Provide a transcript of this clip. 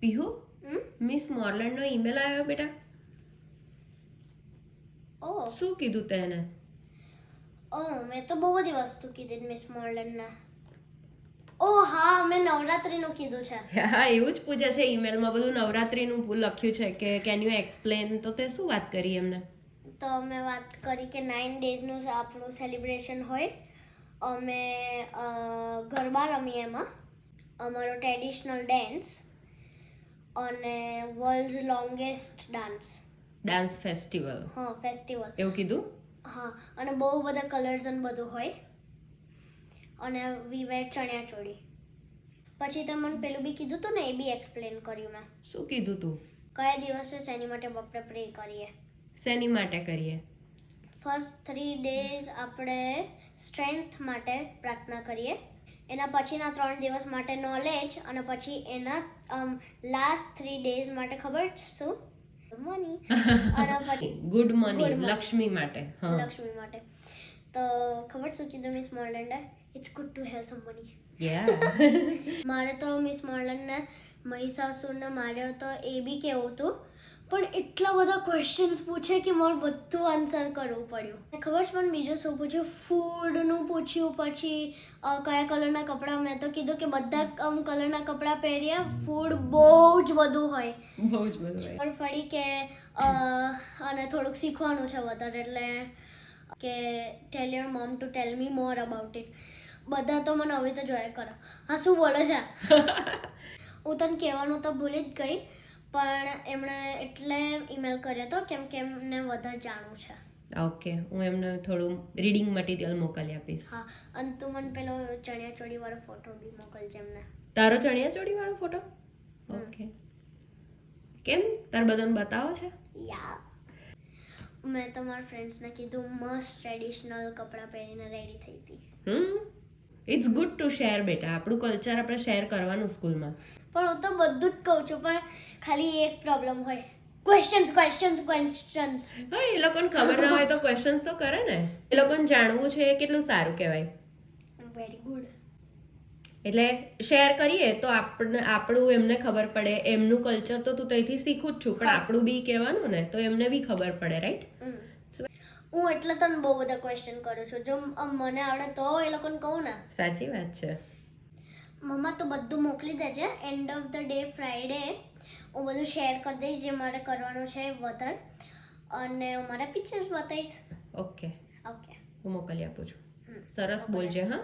Pihu miss મોરલેન્ડ નો email આવ્યો બેટા. ઓ શું કીધું તે એને? મેં તો બહુ બધી વસ્તુ કીધી મિસ મોરલેન્ડને. ઓ હા, મેં નવરાત્રીનું કીધું છે. હા, એવું જ પૂછે છે ઈમેલમાં, બધું નવરાત્રીનું લખ્યું છે કે કેન યુ એક્સપ્લેન. તો તે શું વાત કરી એમને? તો મેં વાત કરી કે 9 ડેઝનું આપણું સેલિબ્રેશન હોય. અમે ગરબા રમીએ એમાં, અમારો ટ્રેડિશનલ ડાન્સ અને વર્લ્ડ્સ લોંગેસ્ટ ડાન્સ ફેસ્ટિવલ. હા ફેસ્ટિવલ એવું કીધું? હા, અને બહુ બધા કલર્સ અને બધું હોય. અને વી વેર ચણિયા ચોળી. પછી તમે મને પેલું બી કીધું હતું ને, એ બી એક્સપ્લેન કર્યું મેં. શું કીધું તું? કયા દિવસે શેની માટે આપણે પ્રે કરીએ. શેની માટે કરીએ? ફર્સ્ટ 3 ડેઝ આપણે સ્ટ્રેન્થ માટે પ્રાર્થના કરીએ. એના પછીના 3 દિવસ માટે નોલેજ, અને પછી એના લાસ્ટ 3 ડેઝ માટે ખબર છે શું? મની. અને પછી good morning, Good morning. Lakshmi માટે. હા, લક્ષ્મી માટે. તો ખબર શું કીધું મિસ મોરલેન્ડે? It's good to have some money. Yeah. મારે તો મિસ મોરલેન્ડને મહિષાસુરને માર્યો તો એ બી કેવું હતું, પણ એટલા બધા ક્વેશ્ચન્સ પૂછે કે મારે બધું આન્સર કરવું પડ્યું. ખબર છે મને બીજું શું પૂછ્યું? ફૂડનું પૂછ્યું, પછી કયા કલરના કપડાં. મેં તો કીધું કે બધા કલરના કપડાં પહેરીએ, ફૂડ બહુ જ બધું હોય. બહુ જ બધું હોય. પણ ફરી કે અને થોડુંક શીખવાનું છે વધારે, એટલે કે ટેલ your mom to tell me more about it. બધા તો મને હવે તો જોયા કરો. હા, શું બોલે છે? હું તને કહેવાનું તો ભૂલી જ ગઈ, પણ એમણે એટલે ઈમેલ કર્યો હતો કેમ કે એમને વધારે જાણવું છે. ઓકે, હું એમને થોડું રીડિંગ મટીરિયલ મોકલી આપીશ. હા, અને તું મને પેલો ચણિયા ચોળી વાળો ફોટો બી મોકલજે એમને. તારો ચણિયા ચોળી વાળો ફોટો? ઓકે. કેમ, તાર બધાને બતાવો છે? યા, મેં તો મારા ફ્રેન્ડ્સને કીધું મસ્ત ટ્રેડિશનલ કપડાં પહેરીને રેડી થઈ હતી. ઇટ્સ ગુડ ટુ શેર બેટા. આપણું કલ્ચર આપણે શેર કરવાનું સ્કૂલમાં. પણ હું તો બધું જ કહું છું, પણ ખાલી એક પ્રોબ્લેમ હોય, ક્વેશ્ચન્સ. હા, એ લોકોને ખબર ના હોય તો ક્વેશ્ચન તો કરે ને. એ લોકોને જાણવું છે એ કેટલું સારું કહેવાય. Very good. એટલે શેર કરીએ તો આપણું એમને ખબર પડે. એમનું કલ્ચર તો તું ત્યાંથી શીખું જ છું, પણ આપણું બી કહેવાનું ને, તો એમને બી ખબર પડે, રાઈટ? હું એટલે તને બહુ બધા ક્વેશ્ચન કરું છું. જો મને આવડે તો એ લોકોને કહું ને. સાચી વાત છે. મમ્મા તો બધું મોકલી દેજે. End of the day Friday હું બધું શેર કરી દઈશ જે મારે કરવાનું છે વધારે, અને હું મારા પિક્ચર્સ બતાવીશ. ઓકે, ઓકે, હું મોકલી આપું છું. સરસ બોલજે. હા,